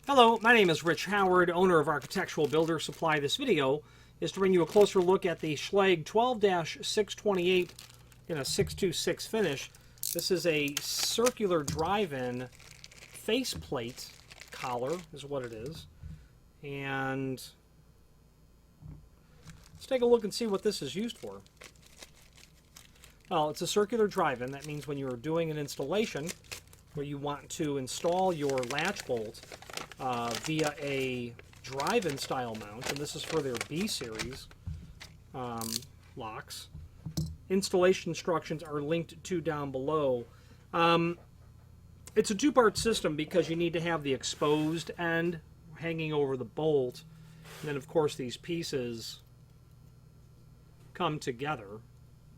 Hello, my name is Rich Howard, owner of Architectural Builder Supply. This video is to bring you a closer look at the Schlage 12-628 in a 626 finish. This is a circular drive-in faceplate collar is what it is. And let's take a look and see what this is used for. Well, it's a circular drive-in. That means when you're doing an installation where you want to install your latch bolt via a drive-in style mount, and this is for their B series locks. Installation instructions are linked to down below. It's a two-part system because you need to have the exposed end hanging over the bolt, and then of course these pieces come together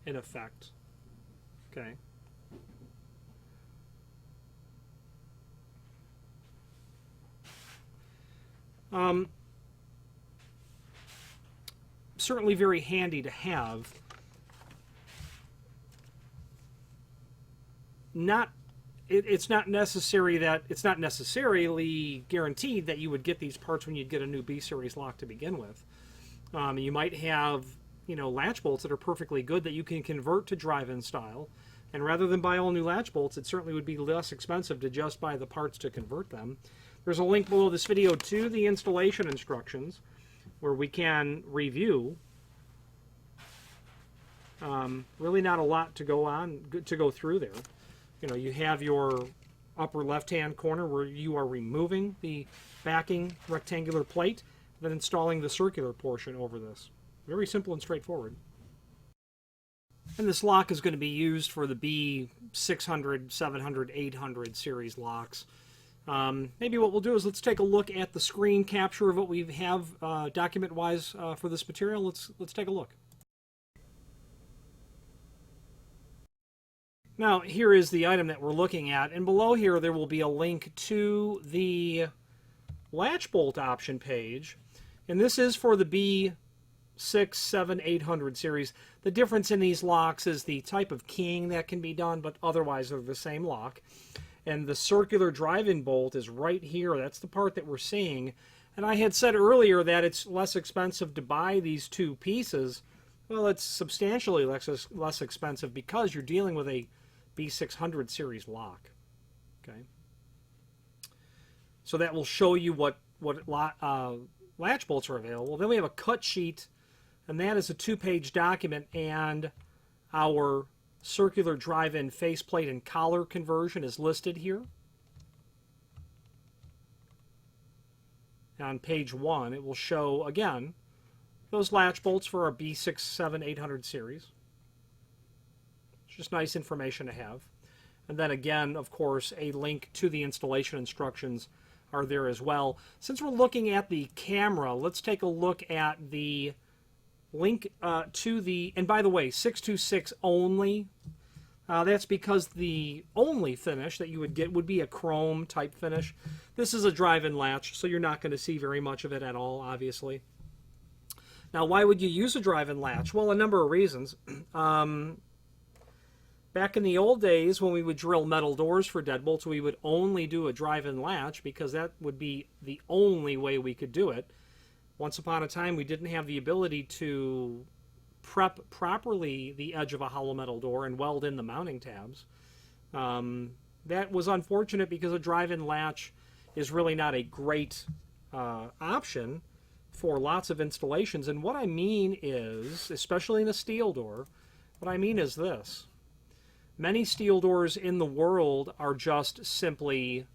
in effect. Okay. Certainly very handy to have. It's not necessarily guaranteed that you would get these parts when you'd get a new B series lock to begin with. You might have, latch bolts that are perfectly good that you can convert to drive-in style, and rather than buy all new latch bolts, it certainly would be less expensive to just buy the parts to convert them. There's a link below this video to the installation instructions where we can review. Really not a lot to go through there. You have your upper left-hand corner where you are removing the backing rectangular plate, then installing the circular portion over this. Very simple and straightforward. And this lock is going to be used for the B600, 700, 800 series locks. Maybe what we'll do is let's take a look at the screen capture of what we have document-wise for this material. Let's take a look. Now, here is the item that we're looking at, and below here there will be a link to the latch bolt option page, and this is for the B6, 7, 800 series. The difference in these locks is the type of keying that can be done, but otherwise they're the same lock. And the circular drive-in bolt is right here. That's the part that we're seeing. And I had said earlier that it's less expensive to buy these two pieces. Well, it's substantially less expensive because you're dealing with a B600 series lock. Okay. So that will show you what latch bolts are available. Then we have a cut sheet, and that is a 2-page document, and our circular drive-in faceplate and collar conversion is listed here. On page 1, it will show, again, those latch bolts for our B6, 7, 800 series. It's just nice information to have. And then again, of course, a link to the installation instructions are there as well. Since we're looking at the camera, let's take a look at the link to the, and by the way, 626 only. That's because the only finish that you would get would be a chrome type finish. This is a drive-in latch, so you're not going to see very much of it at all, obviously. Now, why would you use a drive-in latch? Well, a number of reasons. Back in the old days, when we would drill metal doors for deadbolts, we would only do a drive-in latch because that would be the only way we could do it. Once upon a time, we didn't have the ability to prep properly the edge of a hollow metal door and weld in the mounting tabs. That was unfortunate because a drive-in latch is really not a great option for lots of installations. And what I mean is, especially in a steel door, what I mean is this. Many steel doors in the world are just simply,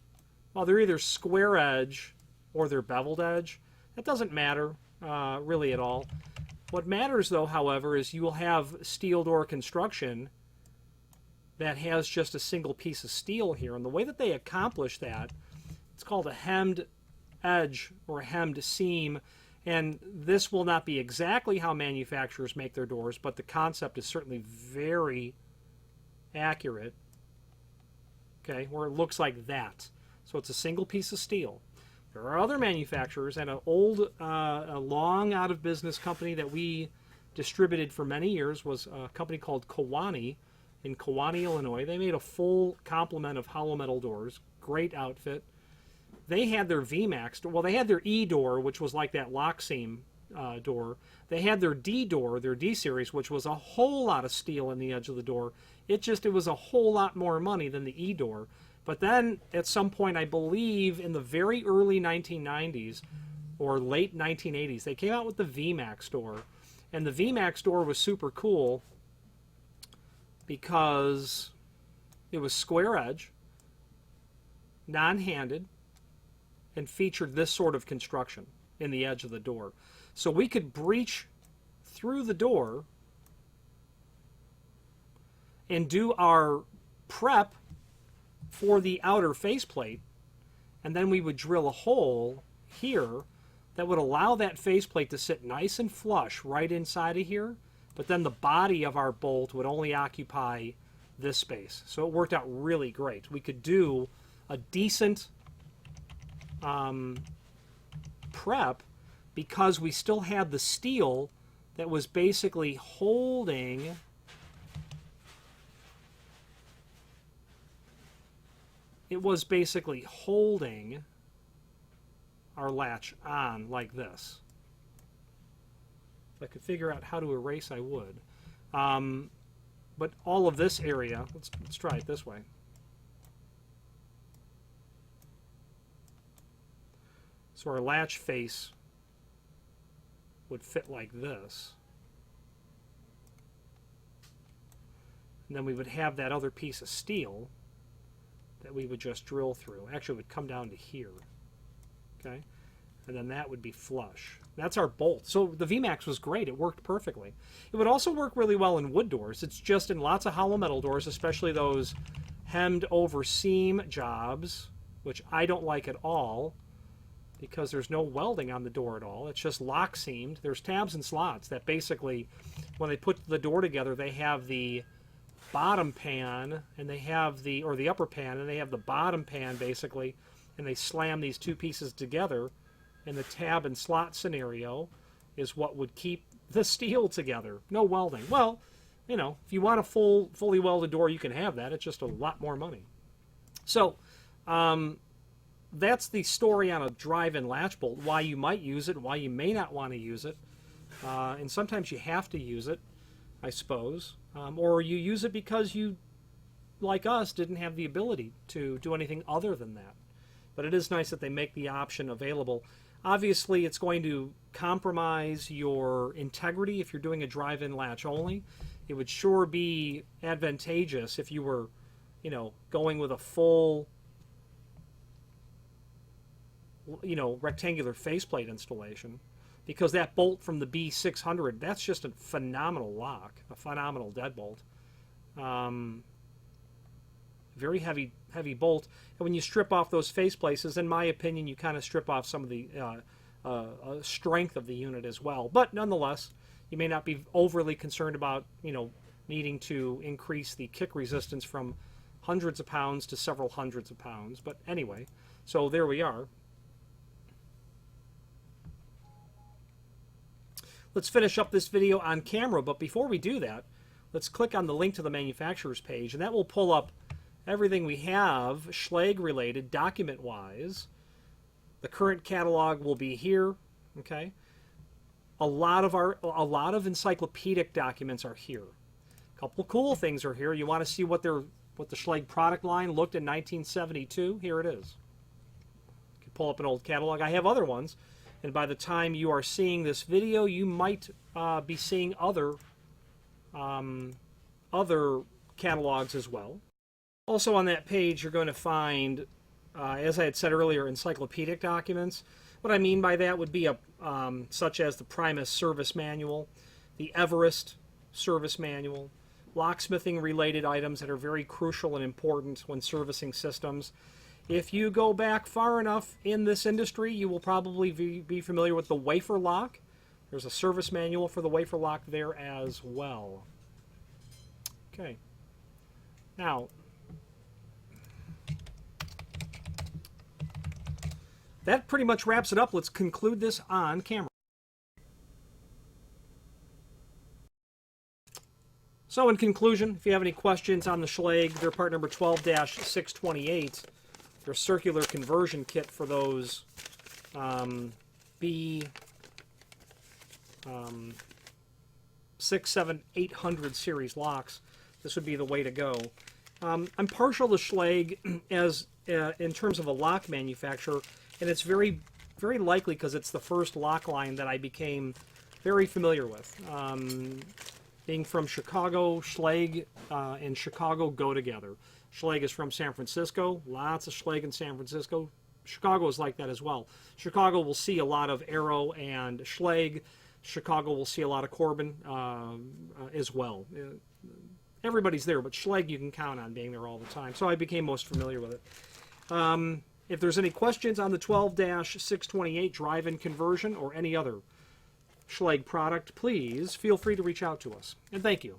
well, they're either square edge or they're beveled edge. That doesn't matter really at all. What matters, though, however, is you will have steel door construction that has just a single piece of steel here. And the way that they accomplish that, it's called a hemmed edge or a hemmed seam. And this will not be exactly how manufacturers make their doors, but the concept is certainly very accurate. Okay, where it looks like that. So it's a single piece of steel. There are other manufacturers, and a long out-of-business company that we distributed for many years was a company called Kewanee in Kewanee, Illinois. They made a full complement of hollow metal doors. Great outfit. they had their VMAX door. Well, they had their E door, which was like that lock seam door. They had their D door, their D series, which was a whole lot of steel in the edge of the door. It was a whole lot more money than the E door. But then at some point, I believe in the very early 1990s or late 1980s, they came out with the VMAX door. And the VMAX door was super cool because it was square edge, non-handed, and featured this sort of construction in the edge of the door. So we could breach through the door and do our prep for the outer faceplate, and then we would drill a hole here that would allow that faceplate to sit nice and flush right inside of here, but then the body of our bolt would only occupy this space. So it worked out really great. We could do a decent prep because we still had the steel that was basically holding our latch on like this. If I could figure out how to erase, I would. But all of this area, let's try it this way. So our latch face would fit like this. And then we would have that other piece of steel that we would just drill through. Actually, it would come down to here. Okay? And then that would be flush. That's our bolt. So the VMAX was great. It worked perfectly. It would also work really well in wood doors. It's just in lots of hollow metal doors, especially those hemmed over seam jobs, which I don't like at all because there's no welding on the door at all. It's just lock seamed. There's tabs and slots that basically, when they put the door together, they have the bottom pan and they have the, or the upper pan, and they have the bottom pan basically, and they slam these two pieces together, and the tab and slot scenario is what would keep the steel together. No welding. Well, you know, if you want a fully welded door, you can have that. It's just a lot more money. So that's the story on a drive-in latch bolt, why you might use it, why you may not want to use it. And sometimes you have to use it, I suppose. Or you use it because you, like us, didn't have the ability to do anything other than that. But it is nice that they make the option available. Obviously, it's going to compromise your integrity if you're doing a drive-in latch only. It would sure be advantageous if you were, you know, going with a full, you know, rectangular faceplate installation, because that bolt from the B600, that's just a phenomenal lock, a phenomenal deadbolt. Very heavy bolt. And when you strip off those face places, in my opinion, you kind of strip off some of the strength of the unit as well. But nonetheless, you may not be overly concerned about, you know, needing to increase the kick resistance from hundreds of pounds to several hundreds of pounds. But anyway, so there we are. Let's finish up this video on camera, but before we do that, let's click on the link to the manufacturer's page, and that will pull up everything we have Schlage related document-wise. The current catalog will be here, okay? A lot of encyclopedic documents are here. A couple cool things are here. You want to see what the Schlage product line looked in 1972? Here it is. You can pull up an old catalog. I have other ones. And by the time you are seeing this video, you might be seeing other catalogs as well. Also on that page, you're going to find, as I had said earlier, encyclopedic documents. What I mean by that would be such as the Primus Service Manual, the Everest Service Manual, locksmithing-related items that are very crucial and important when servicing systems. If you go back far enough in this industry, you will probably be familiar with the wafer lock. There's a service manual for the wafer lock there as well. Okay. Now, that pretty much wraps it up. Let's conclude this on camera. So in conclusion, if you have any questions on the Schlage, they're part number 12-628. their circular conversion kit for those B 6, 7, 800 series locks, this would be the way to go. I'm partial to Schlage as in terms of a lock manufacturer, and it's very likely because it's the first lock line that I became very familiar with. Being from Chicago, Schlage and Chicago go together. Schlage is from San Francisco. Lots of Schlage in San Francisco. Chicago is like that as well. Chicago will see a lot of Arrow and Schlage. Chicago will see a lot of Corbin as well. Everybody's there, but Schlage you can count on being there all the time. So I became most familiar with it. If there's any questions on the 12-628 drive-in conversion or any other Schlage product, please feel free to reach out to us. And thank you.